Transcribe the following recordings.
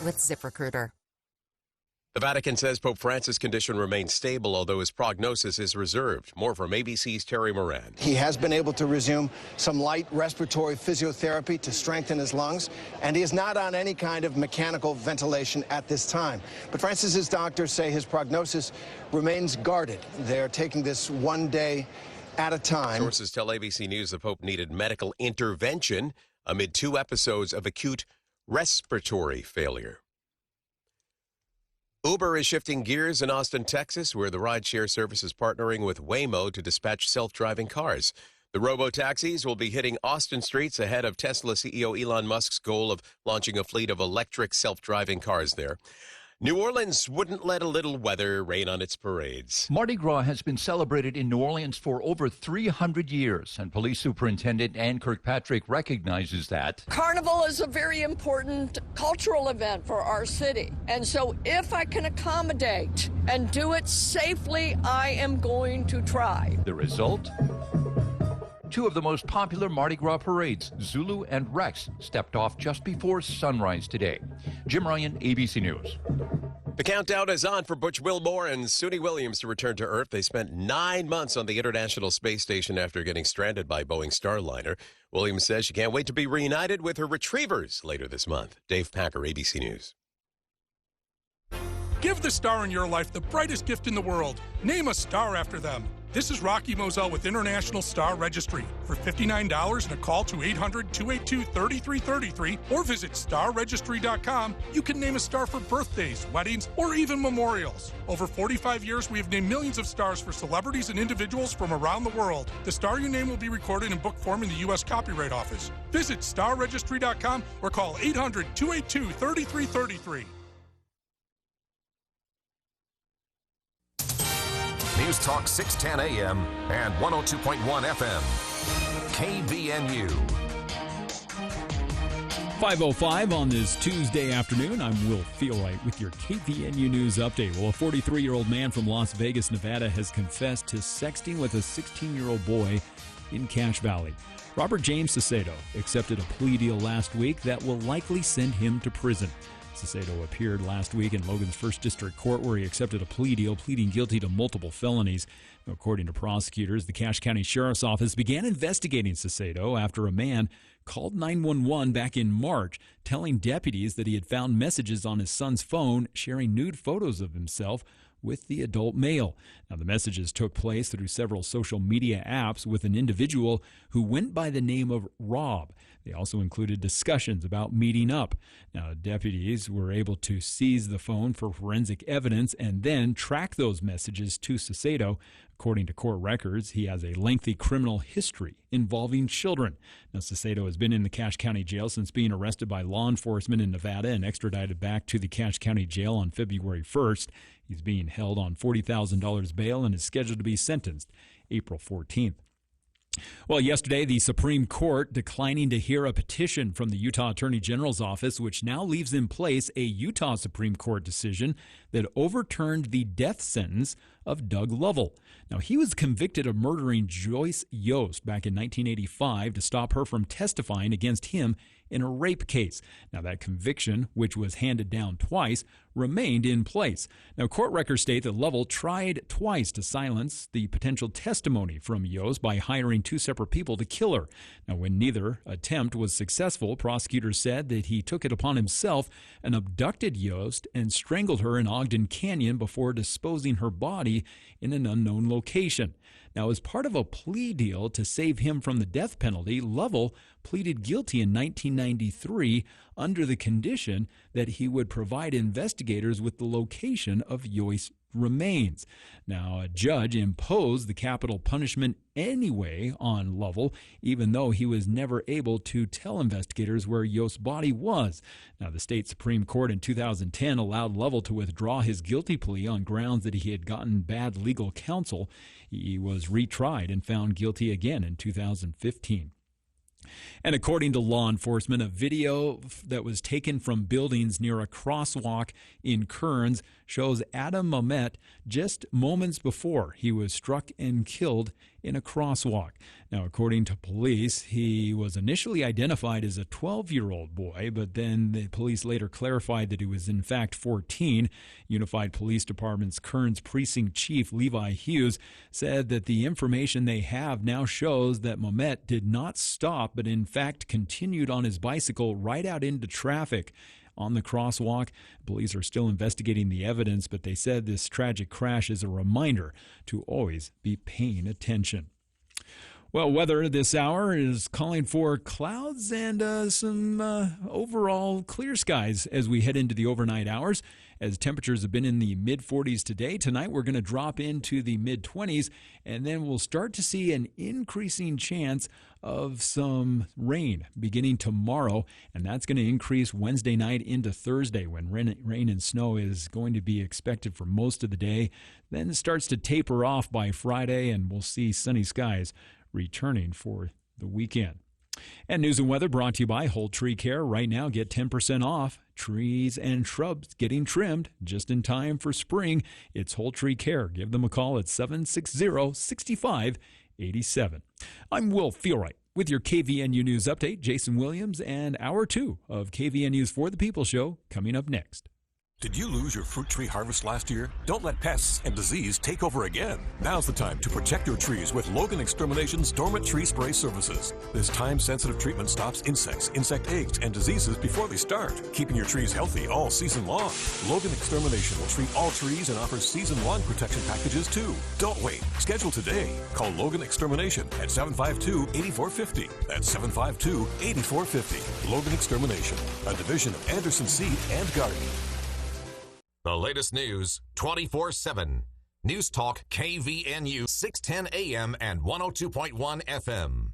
with ZipRecruiter. The Vatican says Pope Francis' condition remains stable, although his prognosis is reserved. More from ABC's Terry Moran. He has been able to resume some light respiratory physiotherapy to strengthen his lungs, and he is not on any kind of mechanical ventilation at this time. But Francis's doctors say his prognosis remains guarded. They're taking this one day at a time. Sources tell ABC News the Pope needed medical intervention amid 2 episodes of acute respiratory failure. Uber is shifting gears in Austin, Texas, where the rideshare service is partnering with Waymo to dispatch self-driving cars. The robo-taxis will be hitting Austin streets ahead of Tesla CEO Elon Musk's goal of launching a fleet of electric self-driving cars there. New Orleans wouldn't let a little weather rain on its parades. Mardi Gras has been celebrated in New Orleans for over 300 years, and Police Superintendent Ann Kirkpatrick recognizes that. Carnival is a very important cultural event for our city, and so if I can accommodate and do it safely, I am going to try. The result? 2 of the most popular Mardi Gras parades, Zulu and Rex, stepped off just before sunrise today. Jim Ryan, ABC News. The countdown is on for Butch Wilmore and Suni Williams to return to Earth. They spent 9 months on the International Space Station after getting stranded by Boeing Starliner. Williams says she can't wait to be reunited with her retrievers later this month. Dave Packer, ABC News. Give the star in your life the brightest gift in the world. Name a star after them. This is Rocky Moselle with International Star Registry. For $59 and a call to 800-282-3333 or visit starregistry.com, you can name a star for birthdays, weddings, or even memorials. Over 45 years, we have named millions of stars for celebrities and individuals from around the world. The star you name will be recorded in book form in the U.S. Copyright Office. Visit starregistry.com or call 800-282-3333. News Talk 610 AM and 102.1 FM. KBNU. 5:05 on this Tuesday afternoon. I'm Will Feelright with your KBNU News Update. Well, a 43-year-old man from Las Vegas, Nevada has confessed to sexting with a 16-year-old boy in Cache Valley. Robert James Sacedo accepted a plea deal last week that will likely send him to prison. Sacedo appeared last week in Logan's First District Court where he accepted a plea deal, pleading guilty to multiple felonies. According to prosecutors, the Cache County Sheriff's Office began investigating Sacedo after a man called 911 back in March, telling deputies that he had found messages on his son's phone sharing nude photos of himself with the adult male. Now, the messages took place through several social media apps with an individual who went by the name of Rob. They also included discussions about meeting up. Now, deputies were able to seize the phone for forensic evidence and then track those messages to Sacedo. According to court records, he has a lengthy criminal history involving children. Now, Sacedo has been in the Cache County Jail since being arrested by law enforcement in Nevada and extradited back to the Cache County Jail on February 1st. He's being held on $40,000 bail and is scheduled to be sentenced April 14th. Well, yesterday, the Supreme Court declining to hear a petition from the Utah Attorney General's office, which now leaves in place a Utah Supreme Court decision that overturned the death sentence of Doug Lovell. Now, he was convicted of murdering Joyce Yost back in 1985 to stop her from testifying against him in a rape case. Now, that conviction, which was handed down twice, remained in place. Now, court records state that Lovell tried twice to silence the potential testimony from Yost by hiring 2 separate people to kill her. Now, when neither attempt was successful, prosecutors said that he took it upon himself and abducted Yost and strangled her in Ogden Canyon before disposing her body in an unknown location. Now, as part of a plea deal to save him from the death penalty, Lovell pleaded guilty in 1993 under the condition that he would provide investigators with the location of Yoist's remains. Now, a judge imposed the capital punishment anyway on Lovell, even though he was never able to tell investigators where Yost's body was. Now, the state Supreme Court in 2010 allowed Lovell to withdraw his guilty plea on grounds that he had gotten bad legal counsel. He was retried and found guilty again in 2015. And according to law enforcement, a video that was taken from buildings near a crosswalk in Kearns shows Adam Mamet just moments before he was struck and killed in a crosswalk. Now, according to police, he was initially identified as a 12-year-old boy, but then the police later clarified that he was in fact 14. Unified Police Department's Kearns Precinct Chief Levi Hughes said that the information they have now shows that Mamet did not stop, but in fact continued on his bicycle right out into traffic. On the crosswalk, police are still investigating the evidence, but they said this tragic crash is a reminder to always be paying attention. Well, weather this hour is calling for clouds and some overall clear skies as we head into the overnight hours. As temperatures have been in the mid-40s today, tonight we're going to drop into the mid-20s, and then we'll start to see an increasing chance of some rain beginning tomorrow, and that's going to increase Wednesday night into Thursday when rain and snow is going to be expected for most of the day. Then it starts to taper off by Friday, and we'll see sunny skies returning for the weekend. And news and weather brought to you by Whole Tree Care. Right now, get 10% off. Trees and shrubs getting trimmed just in time for spring. It's Whole Tree Care. Give them a call at 760-6587. I'm Will Feelright with your KVNU News Update. Jason Williams and Hour 2 of KVNU's For the People show coming up next. Did you lose your fruit tree harvest last year? Don't let pests and disease take over again. Now's the time to protect your trees with Logan Extermination's Dormant Tree Spray Services. This time-sensitive treatment stops insects, insect eggs, and diseases before they start, keeping your trees healthy all season long. Logan Extermination will treat all trees and offers season-long protection packages too. Don't wait. Schedule today. Call Logan Extermination at 752-8450. That's 752-8450. Logan Extermination, a division of Anderson Seed and Garden. The latest news 24/7. News Talk KVNU 610 AM and 102.1 FM.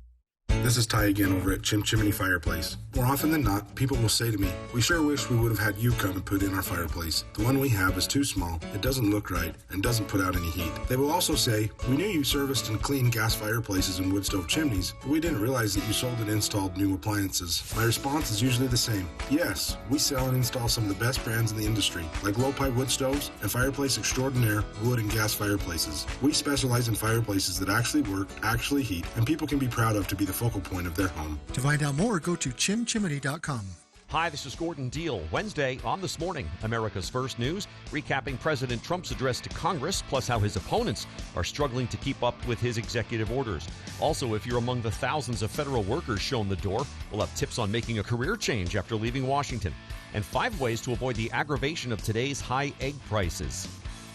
This is Ty again over at Chimney Fireplace. More often than not, people will say to me, "We sure wish we would have had you come and put in our fireplace. The one we have is too small, it doesn't look right, and doesn't put out any heat." They will also say, "We knew you serviced and cleaned gas fireplaces and wood stove chimneys, but we didn't realize that you sold and installed new appliances." My response is usually the same. Yes, we sell and install some of the best brands in the industry, like low-pipe wood stoves and Fireplace Extraordinaire wood and gas fireplaces. We specialize in fireplaces that actually work, actually heat, and people can be proud of to be the focal point of their home. To find out more, go to chimchimney.com. Hi, this is Gordon Deal. Wednesday on This Morning, America's First News, recapping President Trump's address to Congress, plus how his opponents are struggling to keep up with his executive orders. Also, if you're among the thousands of federal workers shown the door, we'll have tips on making a career change after leaving Washington, and 5 ways to avoid the aggravation of today's high egg prices.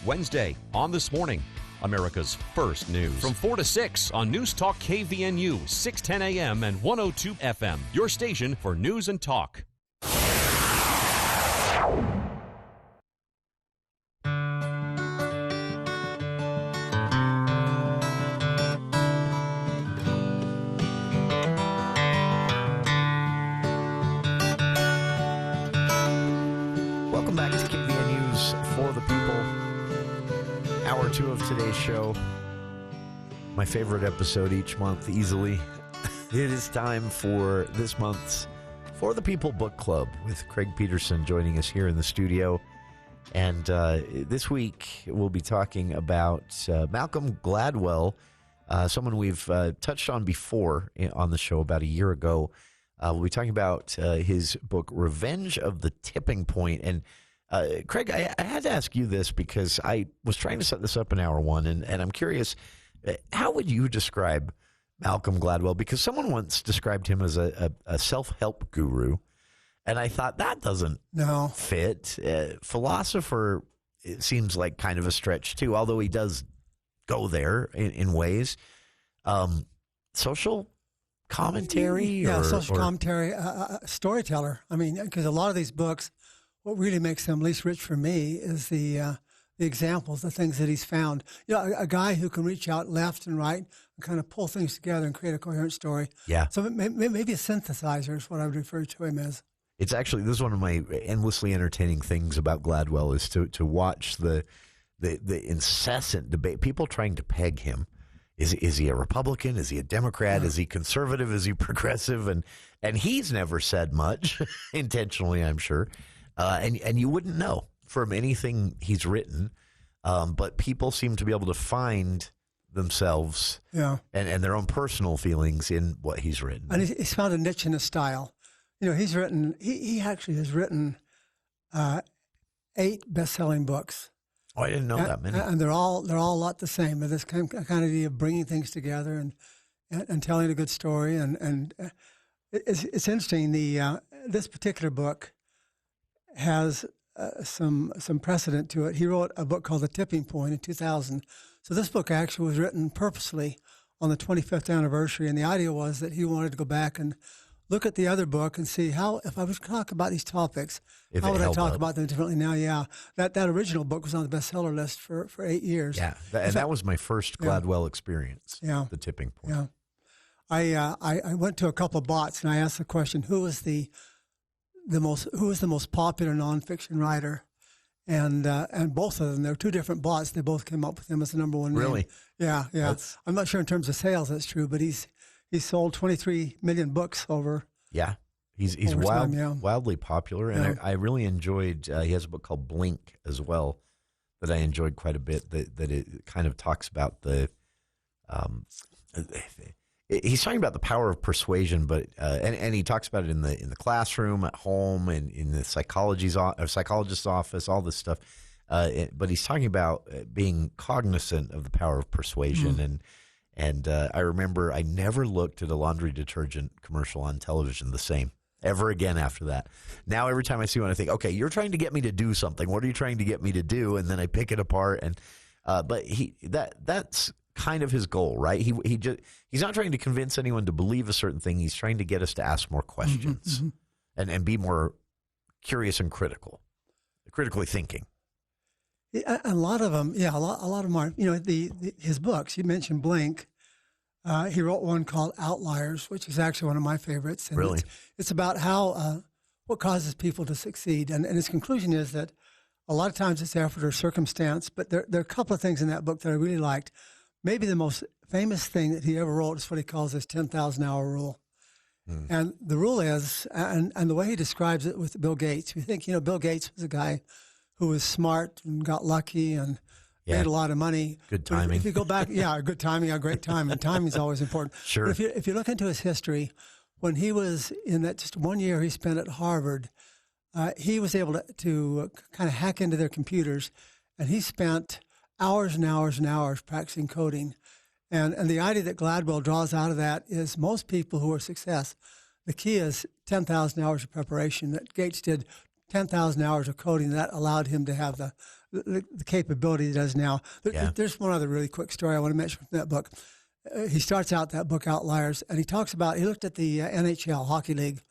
Wednesday on This Morning, America's First News. From 4 to 6 on News Talk KVNU, 610 AM and 102 FM. Your station for news and talk. Welcome back to KVNU's For the People. Hour 2 of today's show. My favorite episode each month, easily. It is time for this month's For the People Book Club with Craig Petersen joining us here in the studio. And this week we'll be talking about Malcom Gladwell, someone we've touched on before on the show about a year ago. We'll be talking about his book, Revenge of the Tipping Point. And Craig, I had to ask you this because I was trying to set this up in hour 1, and I'm curious, how would you describe Malcom Gladwell? Because someone once described him as a self-help guru, and I thought that doesn't fit. Philosopher, it seems like kind of a stretch too, although he does go there in ways. Social commentary? Yeah, social commentary, storyteller. I mean, because a lot of these books, what really makes them least rich for me is the examples, the things that he's found. You know, a guy who can reach out left and right and kind of pull things together and create a coherent story. Yeah. So maybe a synthesizer is what I would refer to him as. It's actually, this is one of my endlessly entertaining things about Gladwell is to watch the incessant debate, people trying to peg him. Is he a Republican? Is he a Democrat? Is he conservative? Is he progressive? And he's never said much, intentionally, I'm sure. And you wouldn't know from anything he's written, but people seem to be able to find themselves Yeah. and their own personal feelings in what he's written. And he's found a niche in his style. He's written, he actually has written 8 best-selling books. Oh, I didn't know that many. And they're all a lot the same. This kind of idea of bringing things together and telling a good story. And it's interesting. This particular book has some precedent to it. He wrote a book called The Tipping Point in 2000. So this book actually was written purposely on the 25th anniversary. And the idea was that he wanted to go back and look at the other book and see how, if I was to talk about these topics, how would I talk about them differently now? Yeah, that original book was on the bestseller list for 8 years. Yeah, that was my first Gladwell experience. Yeah, The Tipping Point. Yeah, I went to a couple of bots and I asked the question, who was the most popular nonfiction writer? And both of them, there were 2 different bots. They both came up with him as the number one name. Really? Yeah. I'm not sure in terms of sales that's true, but he's sold 23 million books over. Yeah, he's wildly popular, and I really enjoyed. He has a book called Blink as well that I enjoyed quite a bit. That it kind of talks about the. He's talking about the power of persuasion, but and he talks about it in the classroom, at home, and in the psychologist's office, all this stuff. But he's talking about being cognizant of the power of persuasion, and I remember I never looked at a laundry detergent commercial on television the same ever again after that. Now every time I see one, I think, okay, you're trying to get me to do something. What are you trying to get me to do? And then I pick it apart, and but that's kind of his goal, right? He's not trying to convince anyone to believe a certain thing. He's trying to get us to ask more questions and be more curious and critically thinking. A lot of them, a lot of them are. His books. You mentioned Blink. He wrote one called Outliers, which is actually one of my favorites. And really, it's about how what causes people to succeed, and his conclusion is that a lot of times it's effort or circumstance. But there are a couple of things in that book that I really liked. Maybe the most famous thing that he ever wrote is what he calls his 10,000-hour rule. And the rule is, and the way he describes it with Bill Gates, we think, Bill Gates was a guy who was smart and got lucky and made a lot of money. Good timing. If you go back, good timing, great timing. Timing is always important. Sure. But if you look into his history, when he was in that just 1 year he spent at Harvard, he was able to kind of hack into their computers, and he spent hours and hours and hours practicing coding. And the idea that Gladwell draws out of that is most people who are success, the key is 10,000 hours of preparation. That Gates did 10,000 hours of coding. That allowed him to have the capability he does now. There's one other really quick story I want to mention from that book. He starts out that book, Outliers, and he talks about, he looked at the NHL, Hockey League,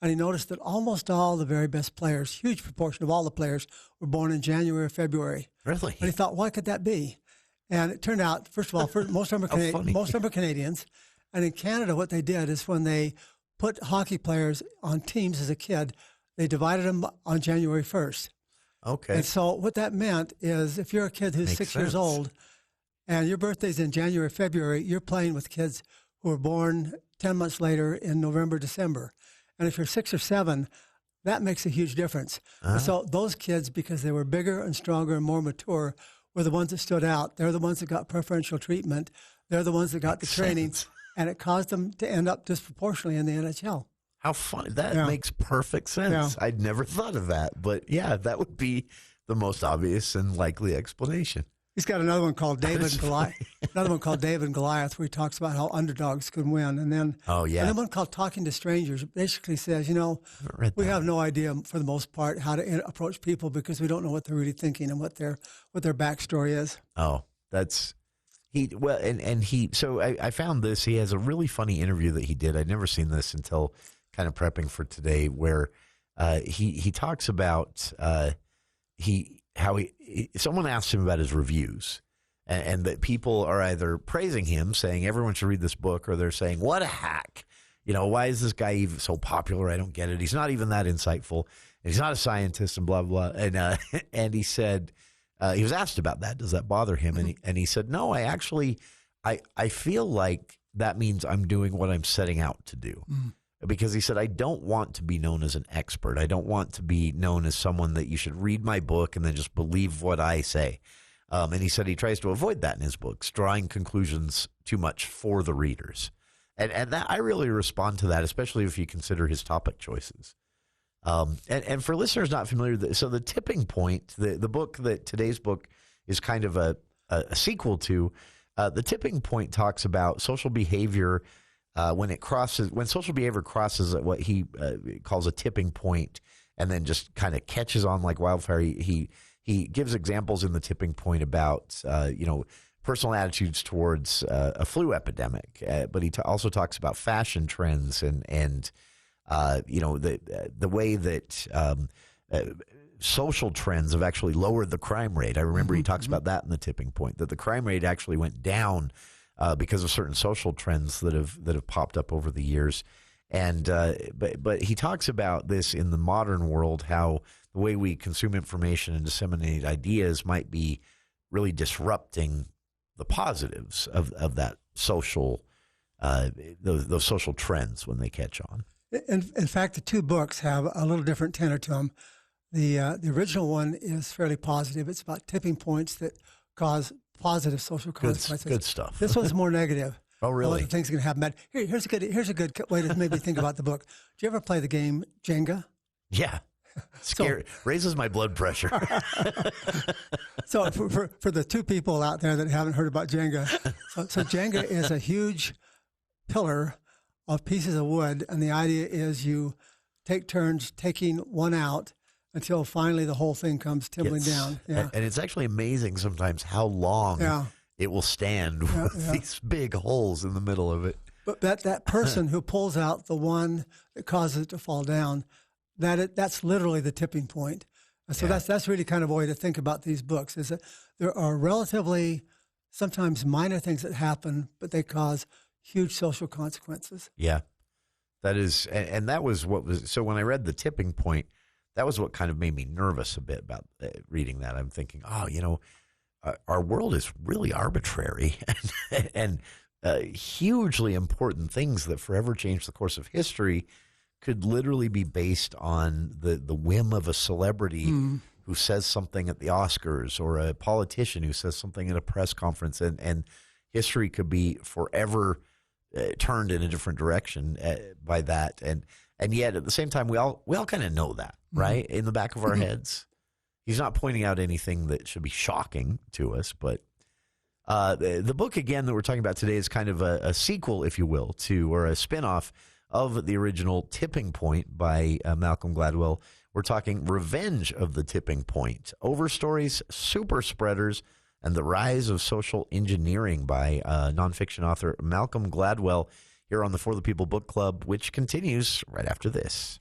and he noticed that almost all the very best players, huge proportion of all the players, were born in January or February. Really? And he thought, why could that be? And it turned out, first of all, most of them are Canadians. And in Canada, what they did is when they put hockey players on teams as a kid, they divided them on January 1st. Okay. And so what that meant is if you're a kid who's 6 years old and your birthday's in January, February, you're playing with kids who were born 10 months later in November, December. And if you're 6 or 7, that makes a huge difference. And so those kids, because they were bigger and stronger and more mature, were the ones that stood out. They're the ones that got preferential treatment. They're the ones that got the training. And it caused them to end up disproportionately in the NHL. How fun. That makes perfect sense. I'd never thought of that. But that would be the most obvious and likely explanation. He's got another one called David and Goliath. Another one called David and Goliath, where he talks about how underdogs could win. And then another one called Talking to Strangers basically says, we have no idea for the most part how to approach people because we don't know what they're really thinking and what their backstory is. Oh, that's So I found this. He has a really funny interview that he did. I'd never seen this until kind of prepping for today, where he talks about someone asked him about his reviews, and that people are either praising him, saying everyone should read this book, or they're saying, what a hack. Why is this guy even so popular? I don't get it. He's not even that insightful. And he's not a scientist and blah, blah, blah. And he said, he was asked about that. Does that bother him? And he said, no, I feel like that means I'm doing what I'm setting out to do. Because he said, I don't want to be known as an expert. I don't want to be known as someone that you should read my book and then just believe what I say. And he said he tries to avoid that in his books, drawing conclusions too much for the readers. And that I really respond to that, especially if you consider his topic choices. And for listeners not familiar, so The Tipping Point, the book that today's book is kind of a sequel to, The Tipping Point talks about social behavior when social behavior crosses at what he calls a tipping point, and then just kind of catches on like wildfire. He gives examples in The Tipping Point about personal attitudes towards a flu epidemic, but he also talks about fashion trends and the way that social trends have actually lowered the crime rate. I remember he talks about that in The Tipping Point, that the crime rate actually went down because of certain social trends that have popped up over the years. And but he talks about this in the modern world, how the way we consume information and disseminate ideas might be really disrupting the positives of that social those social trends when they catch on. In fact, the two books have a little different tenor to them. The original one is fairly positive. It's about tipping points that cause positive social consequences. Good stuff. This one's more negative. Oh, really? Things can happen. Here's a good way to maybe think about the book. Do you ever play the game Jenga? Yeah. Scary. Raises my blood pressure. So for the two people out there that haven't heard about Jenga, so Jenga is a huge pillar of pieces of wood, and the idea is you take turns taking one out until finally the whole thing comes tumbling down. Yeah. And it's actually amazing sometimes how long it will stand with these big holes in the middle of it. But that person who pulls out the one that causes it to fall down, that's literally the tipping point. So that's really kind of a way to think about these books, is that there are relatively sometimes minor things that happen, but they cause huge social consequences. Yeah, that is, and that was what was, so when I read The Tipping Point, that was what kind of made me nervous a bit about reading that. I'm thinking, our world is really arbitrary and hugely important things that forever change the course of history could literally be based on the whim of a celebrity who says something at the Oscars, or a politician who says something at a press conference, and history could be forever turned in a different direction by that. And yet at the same time, we all kind of know that, right? In the back of our heads. He's not pointing out anything that should be shocking to us, but the book, again, that we're talking about today is kind of a sequel, if you will, or a spinoff of the original Tipping Point by Malcom Gladwell. We're talking Revenge of the Tipping Point, Overstories, Super Spreaders, and the Rise of Social Engineering by nonfiction author Malcom Gladwell, here on the For the People Book Club, which continues right after this.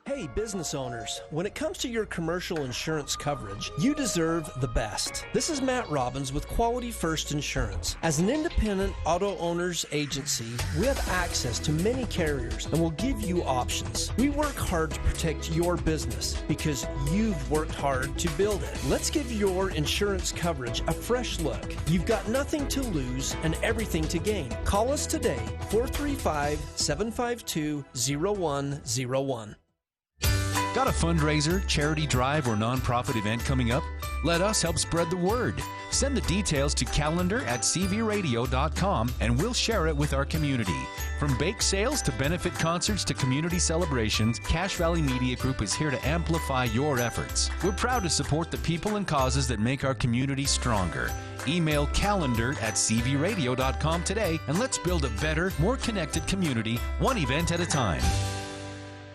Hey, business owners, when it comes to your commercial insurance coverage, you deserve the best. This is Matt Robbins with Quality First Insurance. As an independent auto owners agency, we have access to many carriers and will give you options. We work hard to protect your business because you've worked hard to build it. Let's give your insurance coverage a fresh look. You've got nothing to lose and everything to gain. Call us today, 435-752-0101. Got a fundraiser, charity drive, or nonprofit event coming up? Let us help spread the word. Send the details to calendar@cvradio.com and we'll share it with our community. From bake sales to benefit concerts to community celebrations, Cache Valley Media Group is here to amplify your efforts. We're proud to support the people and causes that make our community stronger. Email calendar@cvradio.com today and let's build a better, more connected community, one event at a time.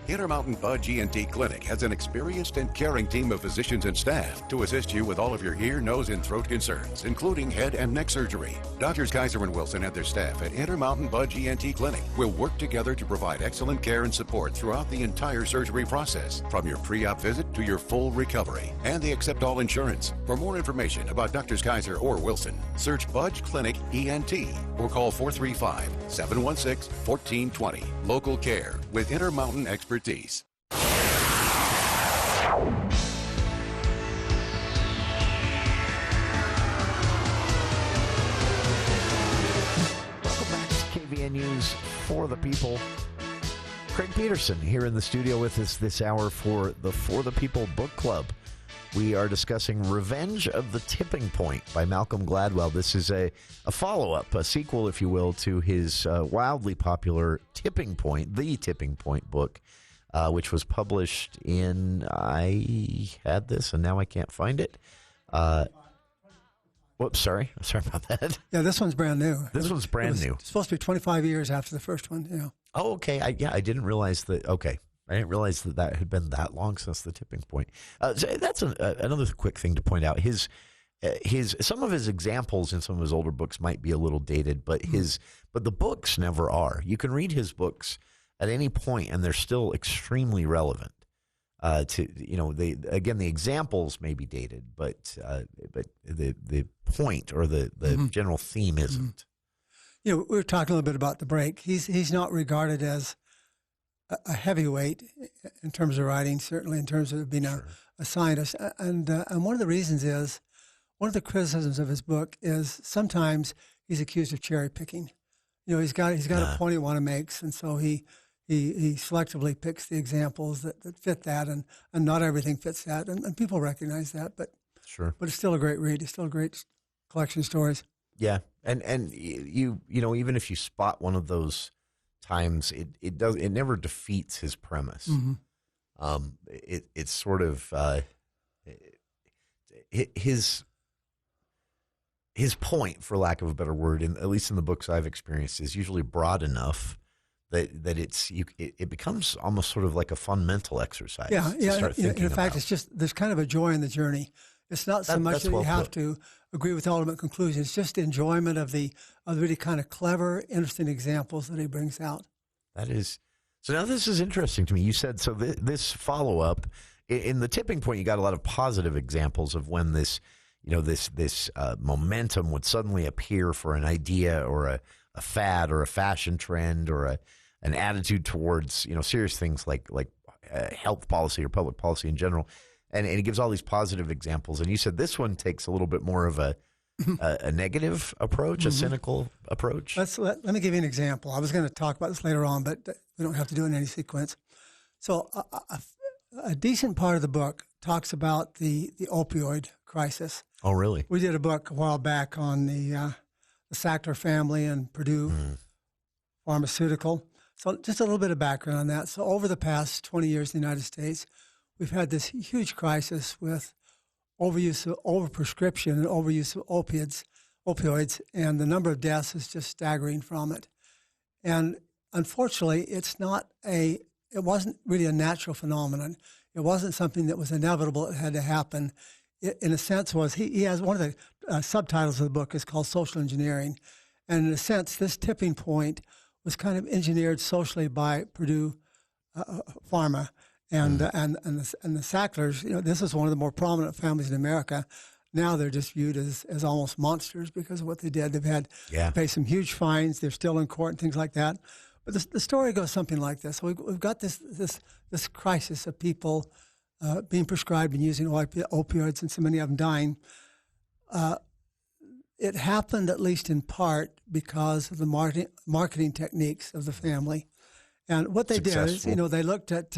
Intermountain Budge ENT Clinic has an experienced and caring team of physicians and staff to assist you with all of your ear, nose, and throat concerns, including head and neck surgery. Doctors Kaiser and Wilson and their staff at Intermountain Budge ENT Clinic will work together to provide excellent care and support throughout the entire surgery process, from your pre-op visit to your full recovery. And they accept all insurance. For more information about Doctors Kaiser or Wilson, search Budge Clinic ENT or call 435-716-1420. Local care with Intermountain expertise. Welcome back to KVNU's For the People. Craig Petersen here in the studio with us this hour for the For the People Book Club. We are discussing Revenge of the Tipping Point by Malcom Gladwell. This is a follow-up, a sequel, if you will, to his wildly popular Tipping Point, The Tipping Point book, which was published in, I had this and now I can't find it. Whoops, sorry about that. Yeah, this one's brand new. This one's brand new. It's supposed to be 25 years after the first one, yeah. Oh, okay. I didn't realize that. Okay. I didn't realize that had been that long since The Tipping Point. So that's another quick thing to point out. Some of his examples in some of his older books might be a little dated, but the books never are. You can read his books at any point, and they're still extremely relevant. The examples may be dated, but the point or the general theme isn't. We were talking a little bit about the break. He's not regarded as a heavyweight in terms of writing, certainly in terms of being a scientist. And one of the reasons is, one of the criticisms of his book is sometimes he's accused of cherry picking. He's got a point he wants to make, and so he selectively picks the examples that fit that, and not everything fits that, and people recognize that. But it's still a great read. It's still a great collection of stories. Yeah, and you even if you spot one of those times, it never defeats his premise. Mm-hmm. It's sort of his point, for lack of a better word, at least in the books I've experienced, is usually broad enough that it becomes almost sort of like a fun mental exercise. Yeah. In fact, it's just there's kind of a joy in the journey. It's not so much that you have to agree with the ultimate conclusion. It's just enjoyment of the really kind of clever, interesting examples that he brings out. That is. So now this is interesting to me. You said, so this follow-up, in The Tipping Point, you got a lot of positive examples of when this momentum would suddenly appear for an idea or a fad or a fashion trend or an attitude towards, serious things like health policy or public policy in general. And he gives all these positive examples. And you said this one takes a little bit more of a negative approach, a cynical approach. Let me give you an example. I was going to talk about this later on, but we don't have to do it in any sequence. So a decent part of the book talks about the opioid crisis. Oh, really? We did a book a while back on the Sackler family and Purdue Pharmaceutical. So just a little bit of background on that. So over the past 20 years in the United States, we've had this huge crisis with overprescription and overuse of opioids, and the number of deaths is just staggering from it. And unfortunately, it wasn't really a natural phenomenon. It wasn't something that was inevitable. It had to happen. In a sense, he has one of the subtitles of the book is called Social Engineering, and in a sense, this tipping point was kind of engineered socially by Purdue Pharma. And the Sacklers, this is one of the more prominent families in America. Now they're just viewed as almost monsters because of what they did. They've had to pay some huge fines. They're still in court and things like that. But the story goes something like this. We've got this crisis of people being prescribed and using opioids, and so many of them dying. It happened at least in part because of the marketing techniques of the family. And what they did is, they looked at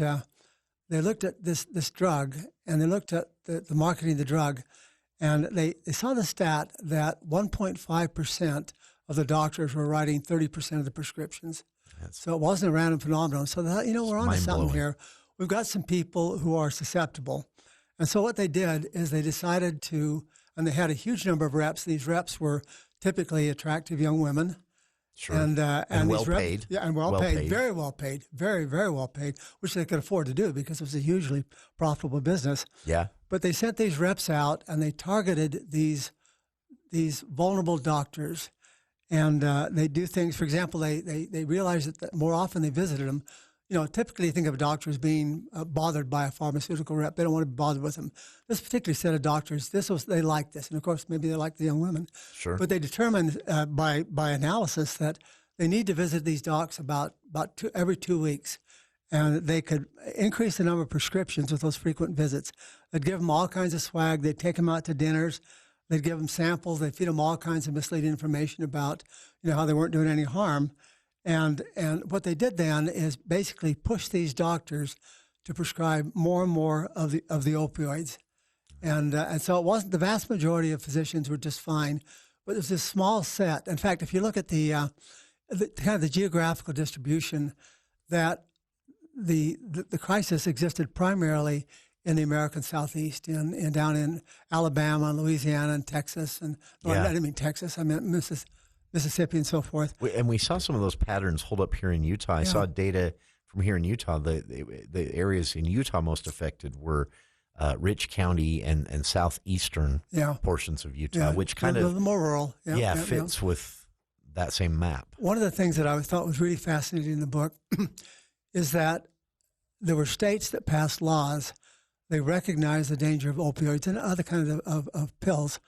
this drug, and they looked at the marketing of the drug, and they saw the stat that 1.5% of the doctors were writing 30% of the prescriptions. So it wasn't a random phenomenon. So we're on to something here. We've got some people who are susceptible. And so what they did is they decided to, and they had a huge number of reps. These reps were typically attractive young women. Sure. And well reps, paid. Yeah, and well paid, very well paid, very, very well paid, which they could afford to do because it was a hugely profitable business. Yeah. But they sent these reps out, and they targeted these vulnerable doctors. And they do things, for example, they realized that more often they visited them. Typically you think of doctors being bothered by a pharmaceutical rep. They don't want to be bothered with them. This particular set of doctors, they liked this. And, of course, maybe they liked the young women. Sure. But they determined by analysis that they need to visit these docs about every 2 weeks. And they could increase the number of prescriptions with those frequent visits. They'd give them all kinds of swag. They'd take them out to dinners. They'd give them samples. They'd feed them all kinds of misleading information about, how they weren't doing any harm. And what they did then is basically push these doctors to prescribe more and more of the opioids. And so it wasn't, the vast majority of physicians were just fine, but there's this small set. In fact, if you look at the kind of the geographical distribution, that the crisis existed primarily in the American Southeast, and down in Alabama and Louisiana and Texas, and I didn't mean Texas, I meant Mississippi and so forth. And we saw some of those patterns hold up here in Utah. I saw data from here in Utah. The areas in Utah most affected were Rich County and southeastern portions of Utah, which kind of the more rural, fits with that same map. One of the things that I thought was really fascinating in the book is that there were states that passed laws. They recognized the danger of opioids and other kinds of pills,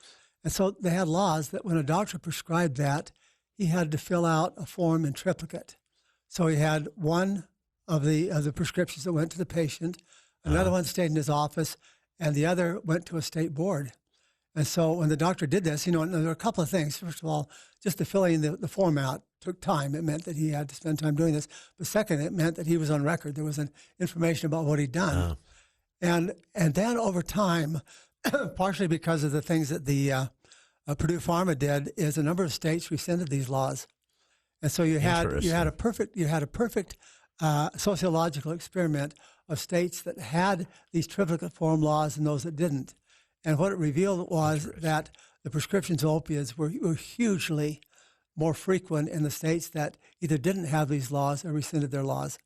and so they had laws that when a doctor prescribed that, he had to fill out a form in triplicate. So he had one of the prescriptions that went to the patient, another one stayed in his office, and the other went to a state board. And so when the doctor did this, there were a couple of things. First of all, just the filling the form out took time. It meant that he had to spend time doing this. But second, it meant that he was on record. There was information about what he'd done. And then over time, partially because of the things that the Purdue Pharma did, is a number of states rescinded these laws. And so you had a perfect sociological experiment of states that had these triplicate form laws and those that didn't. And what it revealed was that the prescriptions of opiates were hugely more frequent in the states that either didn't have these laws or rescinded their laws.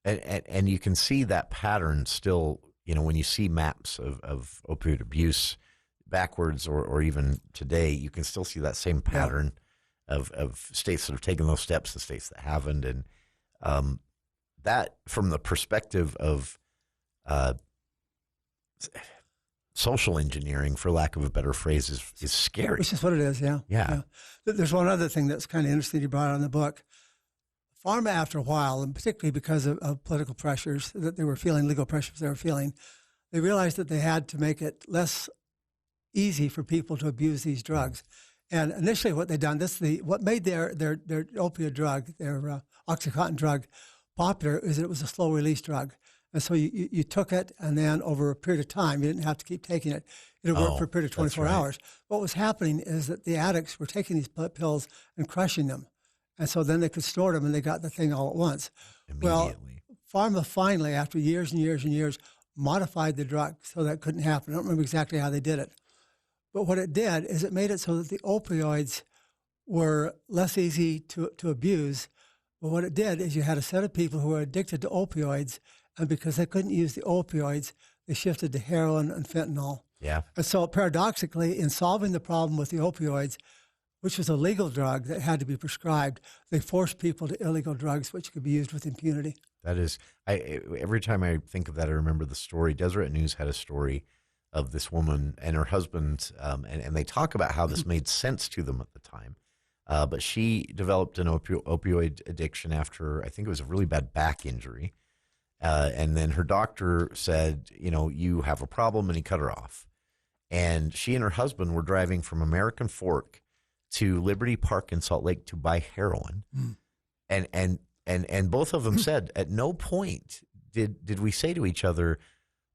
And you can see that pattern still, when you see maps of opioid abuse backwards or even today, you can still see that same pattern of states that have taken those steps, the states that haven't. And that, from the perspective of social engineering, for lack of a better phrase, is scary. Which is what it is, yeah. There's one other thing that's kind of interesting you brought out in the book. Pharma, after a while, and particularly because of political pressures that they were feeling, legal pressures they were feeling, they realized that they had to make it less easy for people to abuse these drugs. And initially what they'd done, what made their opioid drug, their OxyContin drug, popular is that it was a slow-release drug. And so you took it, and then over a period of time, you didn't have to keep taking it. It worked for a period of 24 hours. What was happening is that the addicts were taking these pills and crushing them. And so then they could snort them, and they got the thing all at once. Well, Pharma finally, after years and years and years, modified the drug so that couldn't happen. I don't remember exactly how they did it. But what it did is it made it so that the opioids were less easy to abuse. But what it did is you had a set of people who were addicted to opioids, and because they couldn't use the opioids, they shifted to heroin and fentanyl. Yeah. And so paradoxically, in solving the problem with the opioids, which was a legal drug that had to be prescribed, they forced people to illegal drugs, which could be used with impunity. That is, every time I think of that, I remember the story. Deseret News had a story of this woman and her husband, and they talk about how this made sense to them at the time. But she developed an opioid addiction after, I think it was a really bad back injury. And then her doctor said, you have a problem, and he cut her off. And she and her husband were driving from American Fork to Liberty Park in Salt Lake to buy heroin. And both of them said, at no point did we say to each other,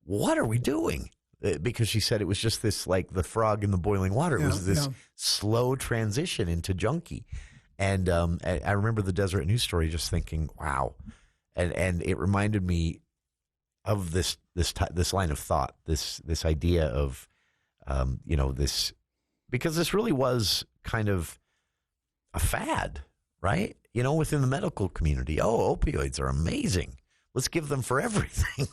what are we doing? Because she said it was just this, like the frog in the boiling water. It was this slow transition into junkie. And I remember the Deseret News story just thinking, wow. And it reminded me of this line of thought, this idea of, this, because this really was kind of a fad, right? Within the medical community. Oh, opioids are amazing. Let's give them for everything.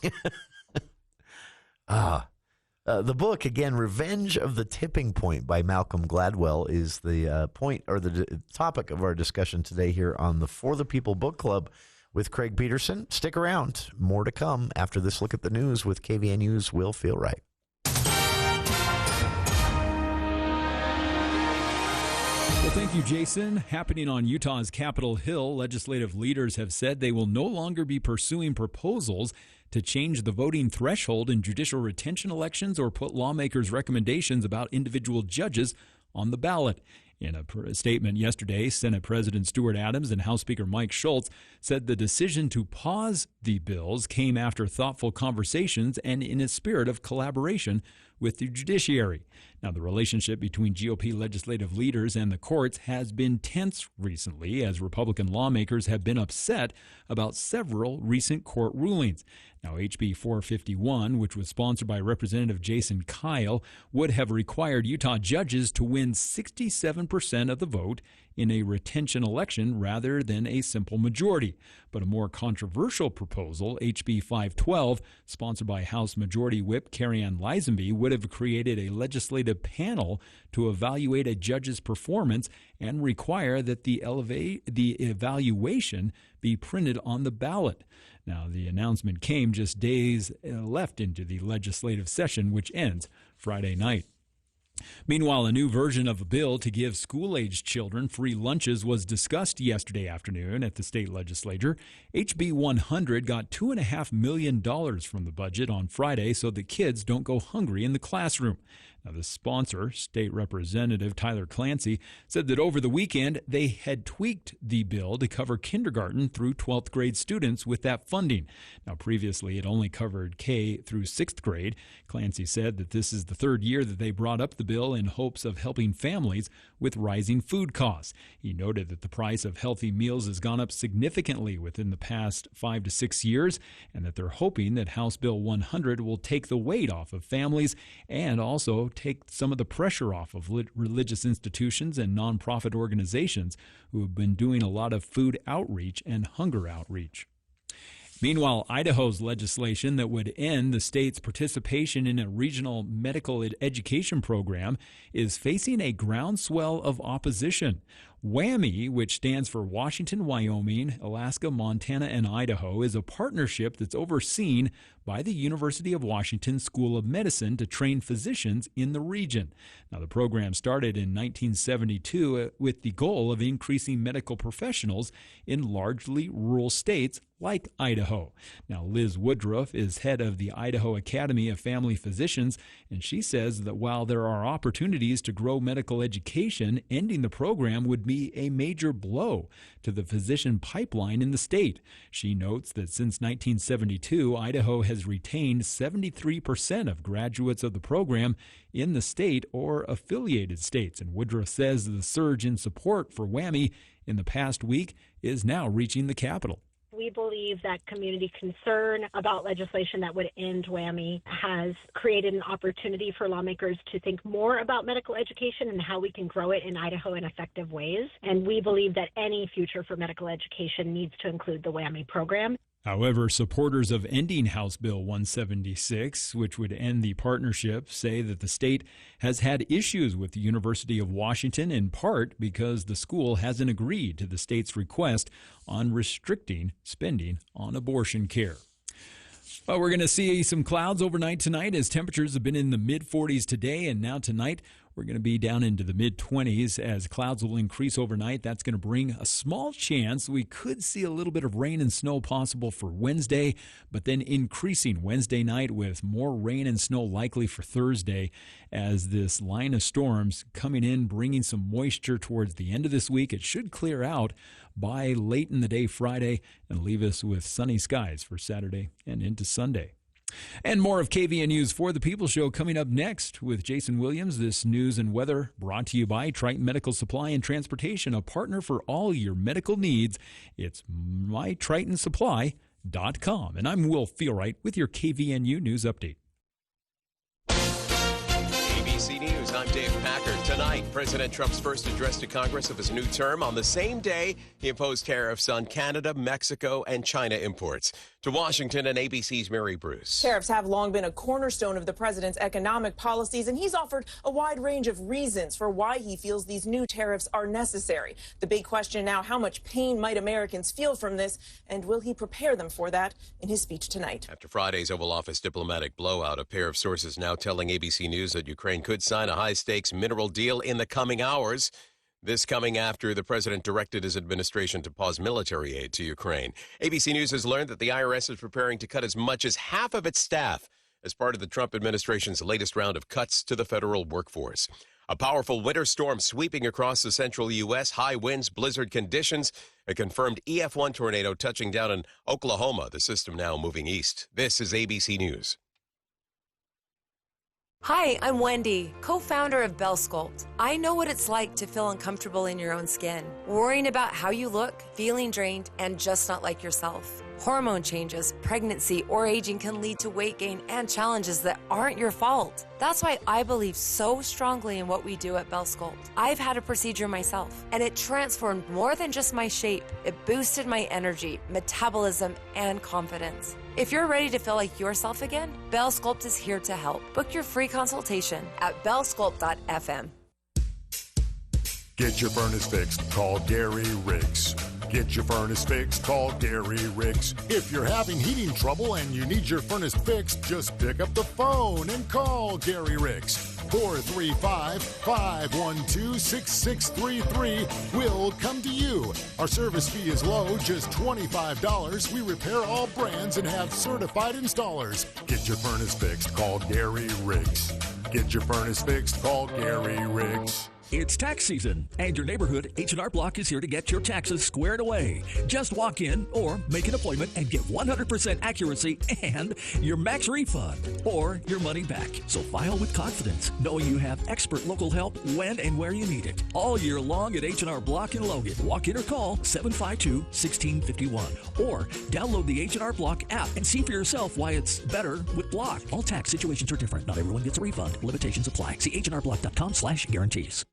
The book, again, Revenge of the Tipping Point by Malcom Gladwell, is the point or the topic of our discussion today here on the For the People Book Club with Craig Petersen. Stick around. More to come after this look at the news with KVNU's Will Feel Right. Well, thank you, Jason. Happening on Utah's Capitol Hill, legislative leaders have said they will no longer be pursuing proposals to change the voting threshold in judicial retention elections or put lawmakers' recommendations about individual judges on the ballot. In a statement yesterday, Senate President Stuart Adams and House Speaker Mike Schultz said the decision to pause the bills came after thoughtful conversations and in a spirit of collaboration with the judiciary. Now, the relationship between GOP legislative leaders and the courts has been tense recently as Republican lawmakers have been upset about several recent court rulings. Now, HB 451, which was sponsored by Representative Jason Kyle, would have required Utah judges to win 67% of the vote in a retention election rather than a simple majority. But a more controversial proposal, HB 512, sponsored by House Majority Whip Carrie Ann Lisenby, would have created a legislative panel to evaluate a judge's performance and require that the evaluation be printed on the ballot. Now, the announcement came just days left into the legislative session, which ends Friday night. Meanwhile, a new version of a bill to give school-aged children free lunches was discussed yesterday afternoon at the state legislature. HB 100 got $2.5 million from the budget on Friday so that kids don't go hungry in the classroom. Now, the sponsor, State Representative Tyler Clancy, said that over the weekend they had tweaked the bill to cover kindergarten through 12th grade students with that funding. Now, previously it only covered K through 6th grade. Clancy said that this is the third year that they brought up the bill in hopes of helping families with rising food costs. He noted that the price of healthy meals has gone up significantly within the past 5 to 6 years, and that they're hoping that House Bill 100 will take the weight off of families and also take some of the pressure off of religious institutions and nonprofit organizations who have been doing a lot of food outreach and hunger outreach. Meanwhile, Idaho's legislation that would end the state's participation in a regional medical education program is facing a groundswell of opposition. WWAMI, which stands for Washington, Wyoming, Alaska, Montana, and Idaho, is a partnership that's overseen by the University of Washington School of Medicine to train physicians in the region. Now, the program started in 1972 with the goal of increasing medical professionals in largely rural states like Idaho. Now, Liz Woodruff is head of the Idaho Academy of Family Physicians, and she says that while there are opportunities to grow medical education, ending the program would be a major blow to the physician pipeline in the state. She notes that since 1972, Idaho has retained 73% of graduates of the program in the state or affiliated states. And Woodruff says the surge in support for WWAMI in the past week is now reaching the Capitol. We believe that community concern about legislation that would end WWAMI has created an opportunity for lawmakers to think more about medical education and how we can grow it in Idaho in effective ways. And we believe that any future for medical education needs to include the WWAMI program. However, supporters of ending House Bill 176, which would end the partnership, say that the state has had issues with the University of Washington, in part because the school hasn't agreed to the state's request on restricting spending on abortion care. Well, we're going to see some clouds overnight tonight as temperatures have been in the mid-40s today, and now tonight we're going to be down into the mid-20s as clouds will increase overnight. That's going to bring a small chance we could see a little bit of rain and snow possible for Wednesday, but then increasing Wednesday night with more rain and snow likely for Thursday as this line of storms coming in, bringing some moisture towards the end of this week. It should clear out by late in the day Friday and leave us with sunny skies for Saturday and into Sunday. And more of KVNU's For the People show coming up next with Jason Williams. This news and weather brought to you by Triton Medical Supply and Transportation, a partner for all your medical needs. It's mytritonsupply.com. And I'm Will Feelwright with your KVNU News Update. ABC News, I'm Dave Packer. Tonight, President Trump's first address to Congress of his new term. On the same day, he imposed tariffs on Canada, Mexico, and China imports. To Washington and ABC's Mary Bruce. Tariffs have long been a cornerstone of the president's economic policies, and he's offered a wide range of reasons for why he feels these new tariffs are necessary. The big question now, how much pain might Americans feel from this, and will he prepare them for that in his speech tonight? After Friday's Oval Office diplomatic blowout, a pair of sources now telling ABC News that Ukraine could sign a high-stakes mineral deal in the coming hours. This coming after the president directed his administration to pause military aid to Ukraine. ABC News has learned that the IRS is preparing to cut as much as half of its staff as part of the Trump administration's latest round of cuts to the federal workforce. A powerful winter storm sweeping across the central U.S., high winds, blizzard conditions, a confirmed EF1 tornado touching down in Oklahoma, the system now moving east. This is ABC News. Hi, I'm Wendy, co-founder of Bell Sculpt. I know what it's like to feel uncomfortable in your own skin, worrying about how you look, feeling drained, and just not like yourself. Hormone changes, pregnancy, or aging can lead to weight gain and challenges that aren't your fault. That's why I believe so strongly in what we do at Bell Sculpt. I've had a procedure myself, and it transformed more than just my shape. It boosted my energy, metabolism, and confidence. If you're ready to feel like yourself again, Bell Sculpt is here to help. Book your free consultation at bellsculpt.fm. Get your furnace fixed. Call Gary Riggs. Get your furnace fixed. Call Gary Riggs. If you're having heating trouble and you need your furnace fixed, just pick up the phone and call Gary Riggs. 435-512-6633. We'll come to you. Our service fee is low, just $25. We repair all brands and have certified installers. Get your furnace fixed. Call Gary Riggs. Get your furnace fixed. Call Gary Riggs. It's tax season, and your neighborhood H&R Block is here to get your taxes squared away. Just walk in or make an appointment and get 100% accuracy and your max refund or your money back. So file with confidence, knowing you have expert local help when and where you need it. All year long at H&R Block in Logan. Walk in or call 752-1651 or download the H&R Block app and see for yourself why it's better with Block. All tax situations are different. Not everyone gets a refund. Limitations apply. See hrblock.com/guarantees.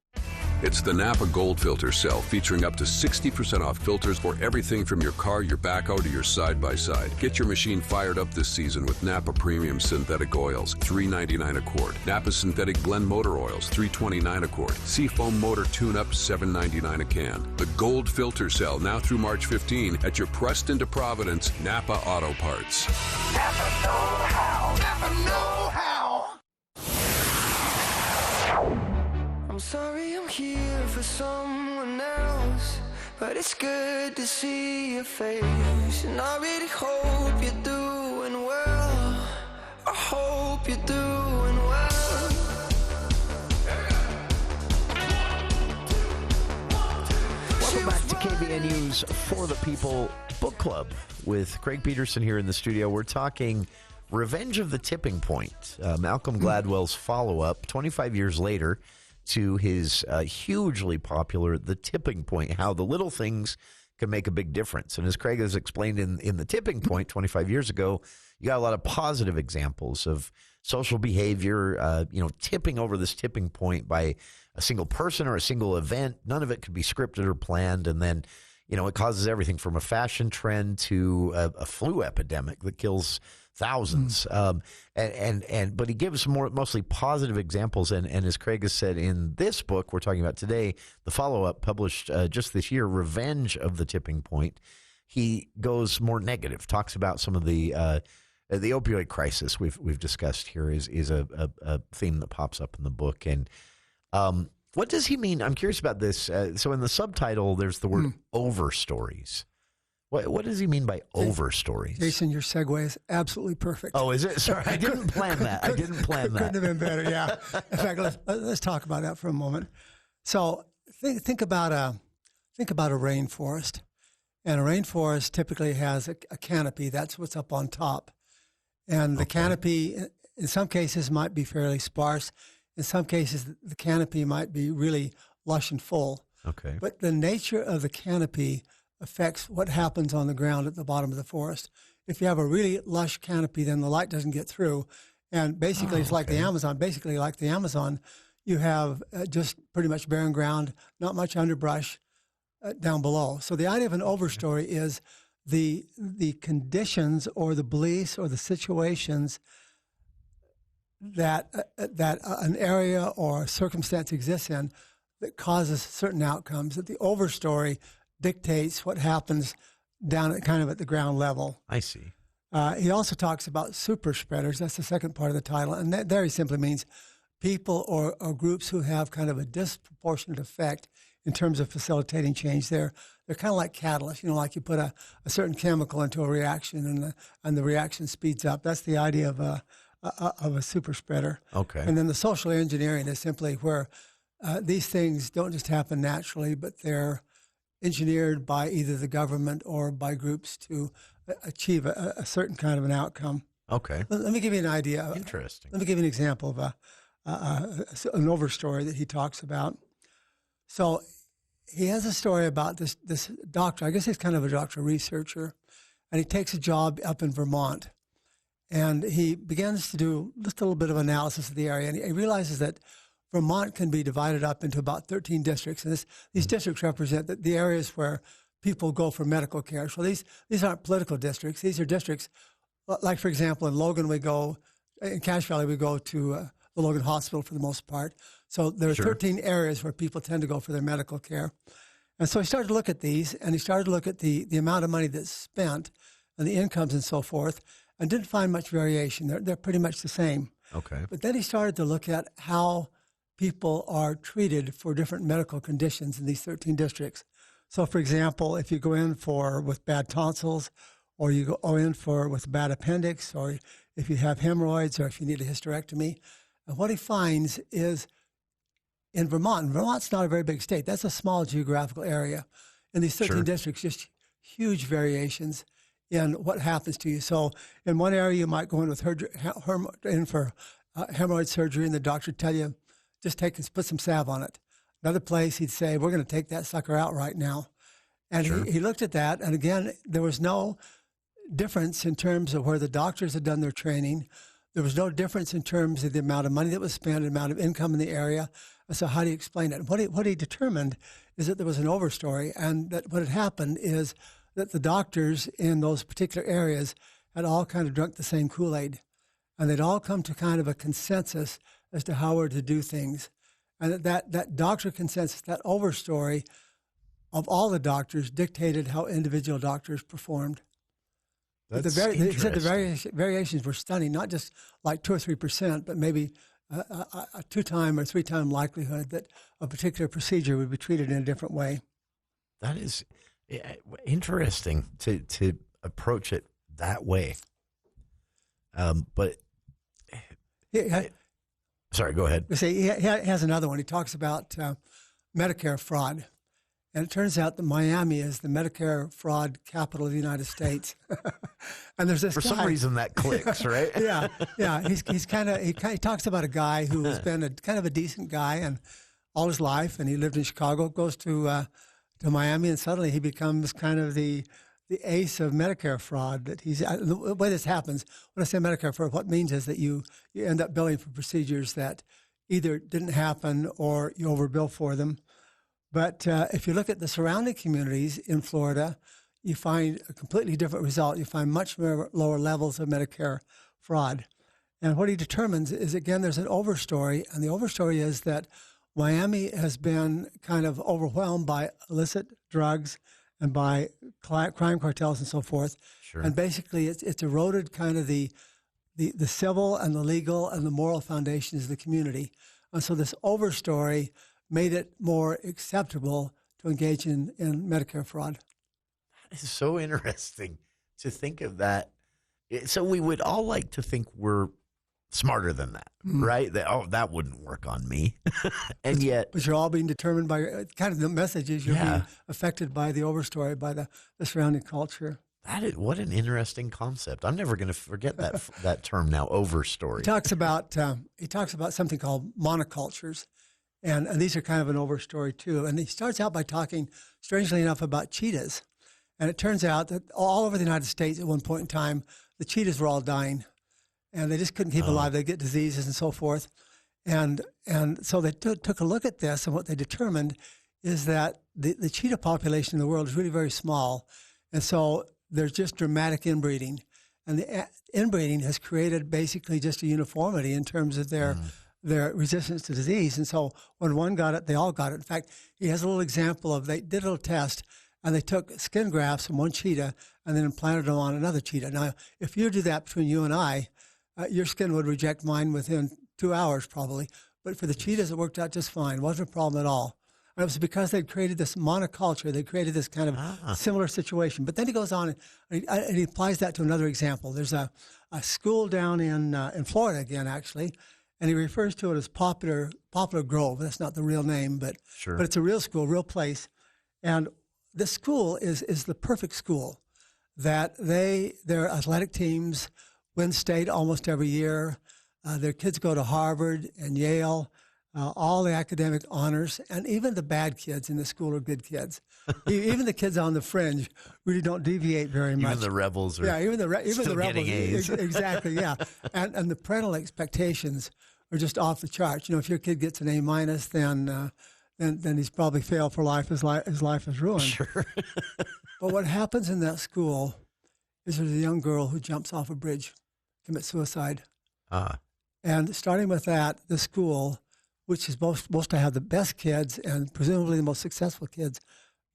It's the Napa Gold Filter Sale, featuring up to 60% off filters for everything from your car, your backhoe, to your side-by-side. Get your machine fired up this season with Napa Premium Synthetic Oils, $3.99 a quart. Napa Synthetic Blend Motor Oils, $3.29 a quart. Seafoam Motor Tune-Up, $7.99 a can. The Gold Filter Sale, now through March 15 at your Preston to Providence Napa Auto Parts. Napa know-how. Napa know-how. I'm sorry I'm here for someone else, but it's good to see your face. And I really hope you're doing well. I hope you're doing well. Welcome back to KVNU's For the People Book Club with Craig Petersen here in the studio. We're talking Revenge of the Tipping Point, Malcom Gladwell's follow-up 25 years later to his hugely popular The Tipping Point, how the little things can make a big difference. And as Craig has explained in The Tipping Point 25 years ago, you got a lot of positive examples of social behavior, tipping over this tipping point by a single person or a single event. None of it could be scripted or planned. And then, it causes everything from a fashion trend to a flu epidemic that kills thousands. But he gives mostly positive examples. And as Craig has said in this book we're talking about today, the follow-up published just this year, Revenge of the Tipping Point, he goes more negative, talks about some of the opioid crisis we've discussed here is a theme that pops up in the book. And what does he mean? I'm curious about this. So in the subtitle, there's the word over stories. What does he mean by over stories? Jason, your segue is absolutely perfect. Oh, is it? Sorry, I didn't plan that. Couldn't have been better, yeah. In fact, let's talk about that for a moment. So think about a rainforest. And a rainforest typically has a canopy. That's what's up on top. And the canopy, in some cases, might be fairly sparse. In some cases, the canopy might be really lush and full. Okay. But the nature of the canopy affects what happens on the ground at the bottom of the forest. If you have a really lush canopy, then the light doesn't get through. And basically, it's like the Amazon. Basically, like the Amazon, you have just pretty much barren ground, not much underbrush down below. So the idea of an overstory is the conditions or the beliefs or the situations that an area or a circumstance exists in that causes certain outcomes, that the overstory dictates what happens down at the ground level. I see. He also talks about super spreaders. That's the second part of the title. And that very simply means people or groups who have kind of a disproportionate effect in terms of facilitating change. They're kind of like catalysts, like you put a certain chemical into a reaction and the reaction speeds up. That's the idea of a super spreader. Okay. And then the social engineering is simply where these things don't just happen naturally, but they're engineered by either the government or by groups to achieve a certain kind of an outcome. Okay. Let me give you an idea. Interesting. Let me give you an example of an overstory that he talks about. So he has a story about this doctor. I guess he's kind of a doctor researcher, and he takes a job up in Vermont. And he begins to do just a little bit of analysis of the area, and he realizes that Vermont can be divided up into about 13 districts, and these districts represent the areas where people go for medical care. So these aren't political districts. These are districts, like, for example, in Logan, in Cache Valley, we go to the Logan Hospital for the most part. So there are 13 areas where people tend to go for their medical care. And so he started to look at these, and he started to look at the amount of money that's spent and the incomes and so forth, and didn't find much variation. They're pretty much the same. Okay. But then he started to look at how people are treated for different medical conditions in these 13 districts. So, for example, if you go in with bad tonsils, or you go in with a bad appendix, or if you have hemorrhoids, or if you need a hysterectomy, and what he finds is in Vermont's not a very big state. That's a small geographical area. In these 13 districts, just huge variations in what happens to you. So in one area, you might go in for hemorrhoid surgery, and the doctor would tell you, just put some salve on it. Another place, he'd say, we're going to take that sucker out right now. And he looked at that, and again, there was no difference in terms of where the doctors had done their training. There was no difference in terms of the amount of money that was spent, the amount of income in the area. And so how do you explain it? And what he determined is that there was an overstory, and that what had happened is that the doctors in those particular areas had all kind of drunk the same Kool-Aid, and they'd all come to kind of a consensus as to how we're to do things. And that doctor consensus, that overstory of all the doctors dictated how individual doctors performed. He said the variations were stunning, not just like 2 or 3%, but maybe a 2-time or 3-time likelihood that a particular procedure would be treated in a different way. That is interesting to approach it that way. But sorry, go ahead. He has another one. He talks about Medicare fraud. And it turns out that Miami is the Medicare fraud capital of the United States. And there's this For some reason that clicks, right? yeah. He talks about a guy who has been kind of a decent guy and all his life, and he lived in Chicago, goes to Miami, and suddenly he becomes kind of the ace of Medicare fraud. The way this happens, when I say Medicare fraud, what it means is that you end up billing for procedures that either didn't happen or you overbill for them. But if you look at the surrounding communities in Florida, you find a completely different result. You find much more lower levels of Medicare fraud. And what he determines is, again, there's an overstory, and the overstory is that Miami has been kind of overwhelmed by illicit drugs and by crime cartels and so forth. Sure. And basically it's eroded kind of the civil and the legal and the moral foundations of the community. And so this overstory made it more acceptable to engage in Medicare fraud. That is so interesting to think of that. So we would all like to think we're smarter than that, right? That wouldn't work on me. And yet... But you're all being determined by, kind of the message is you're being affected by the overstory, by the surrounding culture. What an interesting concept. I'm never going to forget that term now, overstory. He talks about something called monocultures. And these are kind of an overstory, too. And he starts out by talking, strangely enough, about cheetahs. And it turns out that all over the United States at one point in time, the cheetahs were all dying. And they just couldn't keep alive. They'd get diseases and so forth. And so they took a look at this, and what they determined is that the cheetah population in the world is really very small. And so there's just dramatic inbreeding. And the inbreeding has created basically just a uniformity in terms of their resistance to disease. And so when one got it, they all got it. In fact, he has a little example they did a little test, and they took skin grafts from one cheetah and then implanted them on another cheetah. Now, if you do that between you and I, your skin would reject mine within 2 hours probably. But for the cheetahs, it worked out just fine. It wasn't a problem at all. And it was because they'd created this monoculture. They created this kind of similar situation. But then he goes on and he applies that to another example. There's a school down in Florida again, actually. and he refers to it as Poplar Grove. That's not the real name, but Sure. but it's a real school, real place. And this school is the perfect school. That their athletic teams win state almost every year. Their kids go to Harvard and Yale, all the academic honors, and even the bad kids in the school are good kids. Even the kids on the fringe really don't deviate very much. Even the rebels are even the still rebels, getting A's. Exactly, yeah. And the parental expectations are just off the charts. If your kid gets an A-, then he's probably failed for life. His life is ruined. Sure. But what happens in that school is there's a young girl who jumps off a bridge, commits suicide. And starting with that, the school, which is supposed to have the best kids and presumably the most successful kids,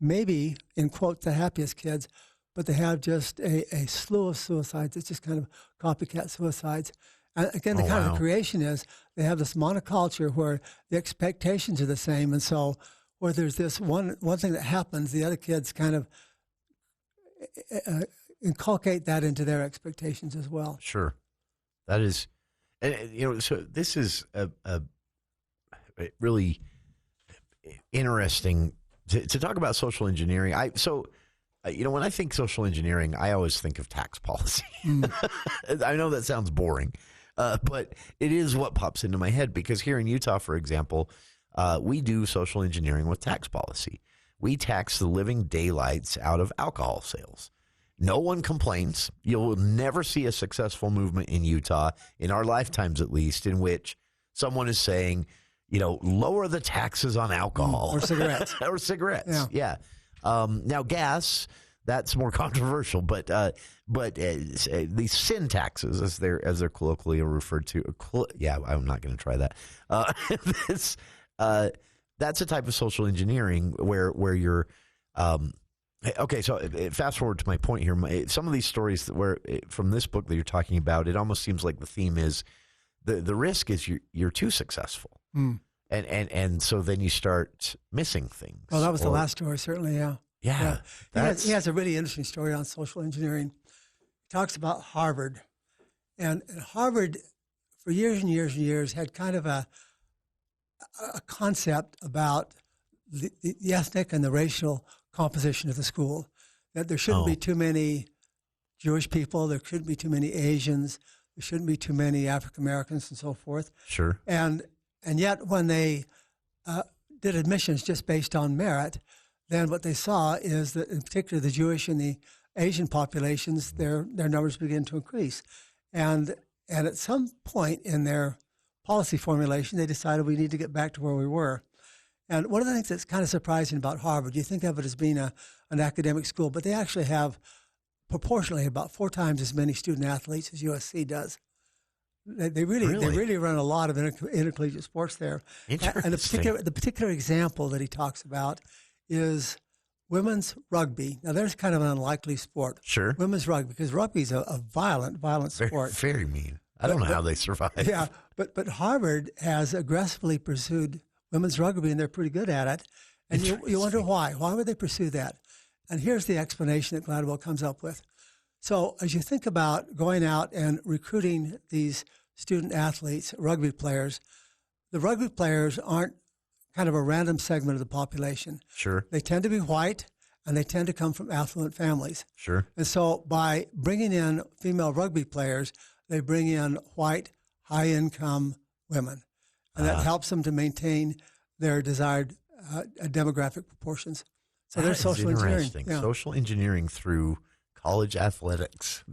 maybe, in quotes, the happiest kids, but they have just a slew of suicides. It's just kind of copycat suicides. And again, the kind of creation is they have this monoculture where the expectations are the same. And so where there's this one thing that happens, the other kids kind of inculcate that into their expectations as well. Sure. That is, so this is a really interesting to talk about social engineering. When I think social engineering, I always think of tax policy. I know that sounds boring, but it is what pops into my head because here in Utah, for example, we do social engineering with tax policy. We tax the living daylights out of alcohol sales. No one complains. You'll never see a successful movement in Utah, in our lifetimes at least, in which someone is saying, lower the taxes on alcohol. Or cigarettes. Or cigarettes, yeah. Now, gas, that's more controversial, but the sin taxes, as they're colloquially referred to, I'm not going to try that. That's a type of social engineering where you're okay. So fast forward to my point here. Some of these stories from this book that you're talking about, it almost seems like the theme is the risk is you're too successful, and so then you start missing things. Well, that was the last story, certainly. Yeah. He has a really interesting story on social engineering. He talks about Harvard, and Harvard for years and years and years had kind of a concept about the ethnic and the racial composition of the school, that there shouldn't be too many Jewish people, there shouldn't be too many Asians, there shouldn't be too many African Americans and so forth. Sure. And yet when they did admissions just based on merit, then what they saw is that in particular the Jewish and the Asian populations, their numbers began to increase. And at some point in their policy formulation, they decided we need to get back to where we were. And one of the things that's kind of surprising about Harvard, you think of it as being an academic school, but they actually have proportionally about 4 times as many student athletes as USC does. They really run a lot of intercollegiate sports there. And the particular example that he talks about is women's rugby. Now, there's kind of an unlikely sport. Sure. Women's rugby, because rugby is a violent sport. Very mean. I don't know how they survive. Yeah, but Harvard has aggressively pursued women's rugby, and they're pretty good at it. And you wonder why. Why would they pursue that? And here's the explanation that Gladwell comes up with. So as you think about going out and recruiting these student athletes, rugby players, the rugby players aren't kind of a random segment of the population. Sure. They tend to be white, and they tend to come from affluent families. Sure. And so by bringing in female rugby players, they bring in white, high-income women. And that helps them to maintain their desired demographic proportions. So there's social engineering. Yeah. Social engineering through college athletics.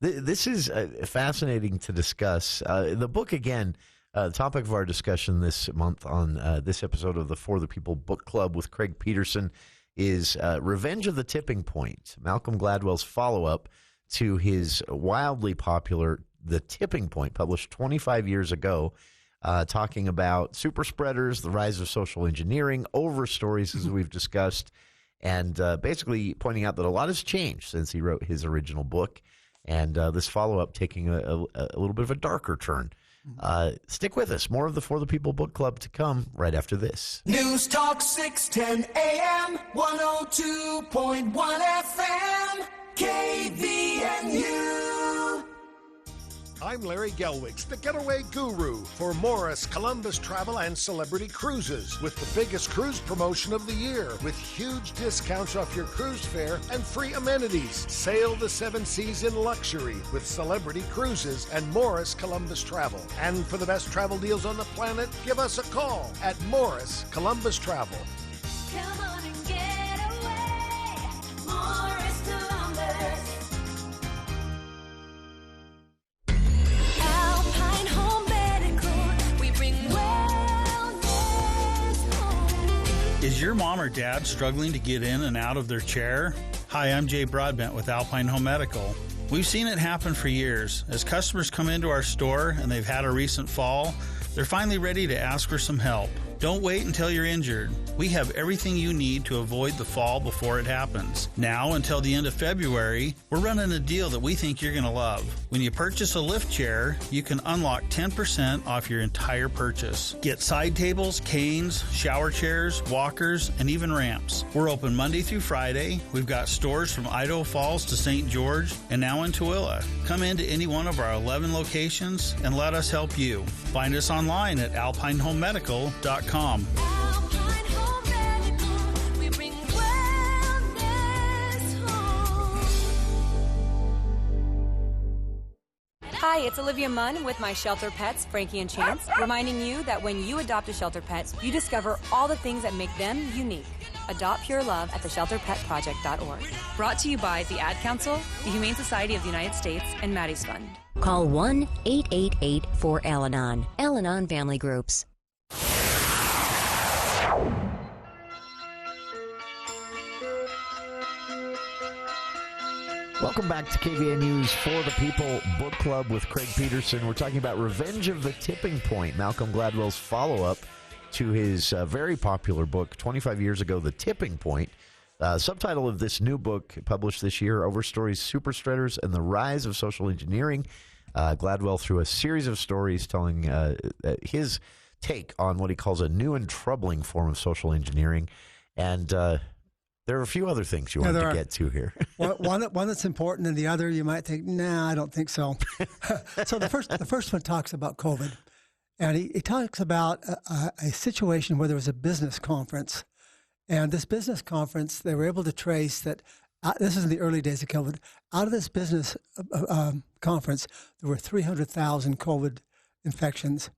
This is fascinating to discuss. The book, again, the topic of our discussion this month on this episode of the For the People Book Club with Craig Petersen is Revenge of the Tipping Point, Malcom Gladwell's follow-up to his wildly popular The Tipping Point, published 25 years ago, talking about super spreaders, the rise of social engineering, over stories, as we've discussed, and basically pointing out that a lot has changed since he wrote his original book, and this follow-up taking a little bit of a darker turn. Stick with us. More of the For the People Book Club to come right after this. News Talk 610 AM, 102.1 FM, KVNU. I'm Larry Gelwicks, the getaway guru for Morris Columbus Travel and Celebrity Cruises, with the biggest cruise promotion of the year, with huge discounts off your cruise fare and free amenities. Sail the 7 seas in luxury with Celebrity Cruises and Morris Columbus Travel. And for the best travel deals on the planet, give us a call at Morris Columbus Travel. Come on and get away, Morris Columbus. Alpine Home Medical, we bring wellness home. Is your mom or dad struggling to get in and out of their chair? Hi, I'm Jay Broadbent with Alpine Home Medical. We've seen it happen for years. As customers come into our store and they've had a recent fall, they're finally ready to ask for some help. Don't wait until you're injured. We have everything you need to avoid the fall before it happens. Now until the end of February, we're running a deal that we think you're going to love. When you purchase a lift chair, you can unlock 10% off your entire purchase. Get side tables, canes, shower chairs, walkers, and even ramps. We're open Monday through Friday. We've got stores from Idaho Falls to St. George and now in Tooele. Come into any one of our 11 locations and let us help you. Find us online at alpinehomemedical.com. Alpine Home Medical, we bring wellness home. Hi, it's Olivia Munn with my shelter pets, Frankie and Chance, reminding you that when you adopt a shelter pet, you discover all the things that make them unique. Adopt pure love at theshelterpetproject.org. Brought to you by the Ad Council, the Humane Society of the United States, and Maddie's Fund. Call 1-888-4-ALANON. Al-Anon Family Groups. Welcome back to KVN News For the People Book Club with Craig Petersen. We're talking about Revenge of the Tipping Point, Malcolm Gladwell's follow-up to his very popular book, 25 years ago, The Tipping Point. Subtitle of this new book, published this year, Overstories, Superspreaders, and the Rise of Social Engineering. Gladwell, through a series of stories telling his take on what he calls a new and troubling form of social engineering. And there are a few other things you wanted to get to here. one that's important, and the other you might think, nah, I don't think so. So the first one talks about COVID. And he talks about a situation where there was a business conference. And this business conference, they were able to trace that, this is in the early days of COVID, out of this business conference, there were 300,000 COVID infections.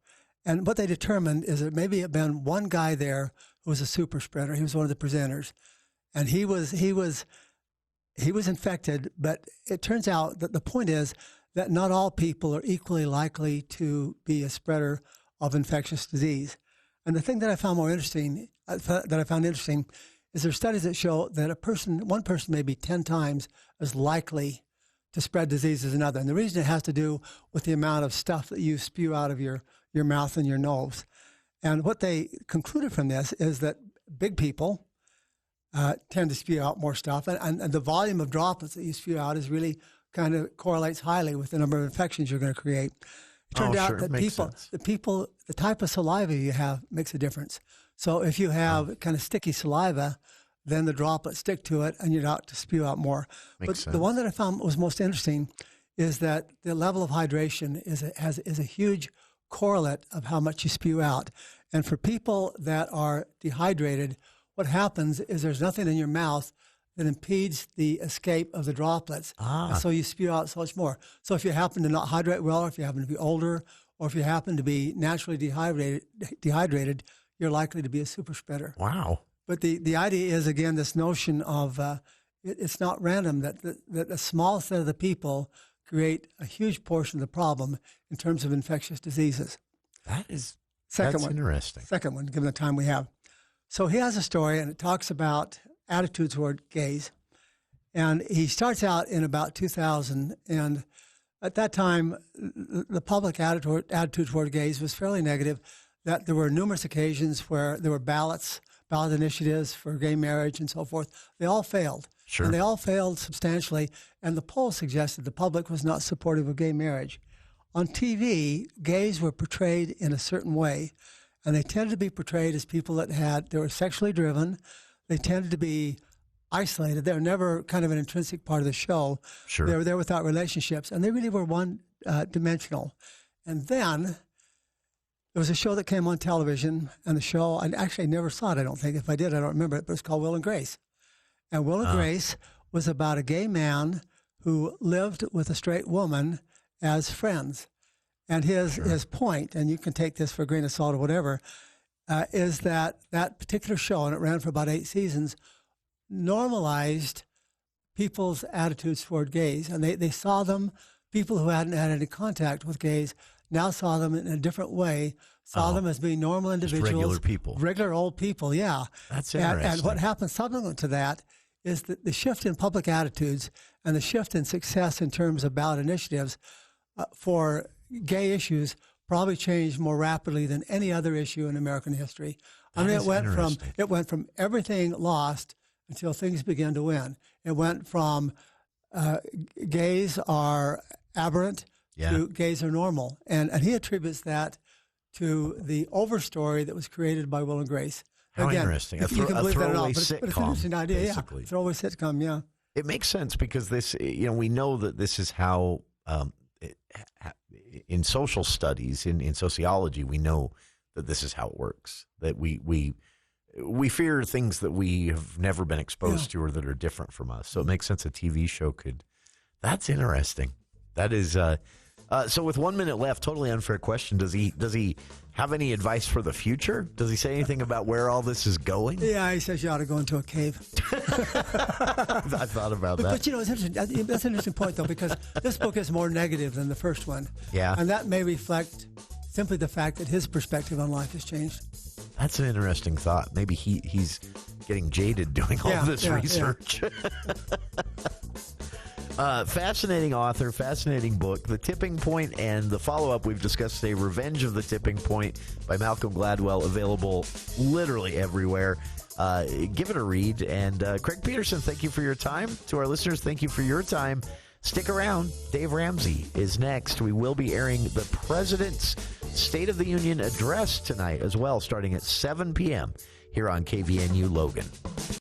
And what they determined is that maybe it had been one guy there who was a super spreader. He was one of the presenters. And he was infected, but it turns out that the point is that not all people are equally likely to be a spreader of infectious disease. And the thing that I found interesting is there are studies that show that one person may be 10 times as likely to spread disease as another. And the reason it has to do with the amount of stuff that you spew out of your mouth and your nose. And what they concluded from this is that big people tend to spew out more stuff. And the volume of droplets that you spew out is really kind of correlates highly with the number of infections you're going to create. It turned out that the type of saliva you have makes a difference. So if you have kind of sticky saliva, then the droplets stick to it and you're out to spew out more. But the one that I found was most interesting is that the level of hydration is a huge correlate of how much you spew out. And for people that are dehydrated, what happens is there's nothing in your mouth that impedes the escape of the droplets. And so you spew out so much more. So if you happen to not hydrate well, or if you happen to be older, or if you happen to be naturally dehydrated, you're likely to be a super spreader. Wow. But the idea is, again, this notion of it's not random, that a small set of the people create a huge portion of the problem in terms of infectious diseases. That's interesting. Second one, given the time we have. So he has a story, and it talks about attitudes toward gays. And he starts out in about 2000, and at that time, the public attitude toward gays was fairly negative, that there were numerous occasions where there were ballot initiatives for gay marriage and so forth. They all failed. Sure. And they all failed substantially, and the polls suggested the public was not supportive of gay marriage. On TV, gays were portrayed in a certain way, and they tended to be portrayed as people they were sexually driven. They tended to be isolated. They were never kind of an intrinsic part of the show. Sure. They were there without relationships, and they really were one dimensional. And then there was a show that came on television, and the show, I actually never saw it, I don't think. If I did, I don't remember it, but it's called Will and Grace. And Will and Grace was about a gay man who lived with a straight woman as friends. And his point, and you can take this for a grain of salt or whatever, is that particular show, and it ran for about 8 seasons, normalized people's attitudes toward gays. And they saw them, people who hadn't had any contact with gays, now saw them in a different way, saw them as being normal individuals. Regular people. Regular old people, yeah. That's interesting. And what happens subsequent to that is that the shift in public attitudes and the shift in success in terms of ballot initiatives for gay issues probably changed more rapidly than any other issue in American history. I mean, it went from everything lost until things began to win. It went from gays are aberrant to gays are normal. And he attributes that to the overstory that was created by Will and Grace. How Again, interesting. You can believe that or not, throwaway but it's an sitcom, interesting idea, basically. yeah. Throwaway sitcom, yeah. It makes sense because this, we know that this is how, in social studies, in sociology, we know that this is how it works. That we fear things that we have never been exposed to or that are different from us. So it makes sense a TV show could. That's interesting. That is. So with 1 minute left, totally unfair question. Does he have any advice for the future? Does he say anything about where all this is going? Yeah, he says you ought to go into a cave. I thought about that. But it's interesting. That's an interesting point, though, because this book is more negative than the first one. Yeah. And that may reflect simply the fact that his perspective on life has changed. That's an interesting thought. Maybe he's getting jaded doing all this research. Fascinating author, fascinating book. The Tipping Point and the follow-up we've discussed today, Revenge of the Tipping Point by Malcom Gladwell, available literally everywhere. Give it a read. And Craig Petersen, thank you for your time. To our listeners, thank you for your time. Stick around. Dave Ramsey is next. We will be airing the President's State of the Union address tonight as well, starting at 7 p.m. here on KVNU Logan.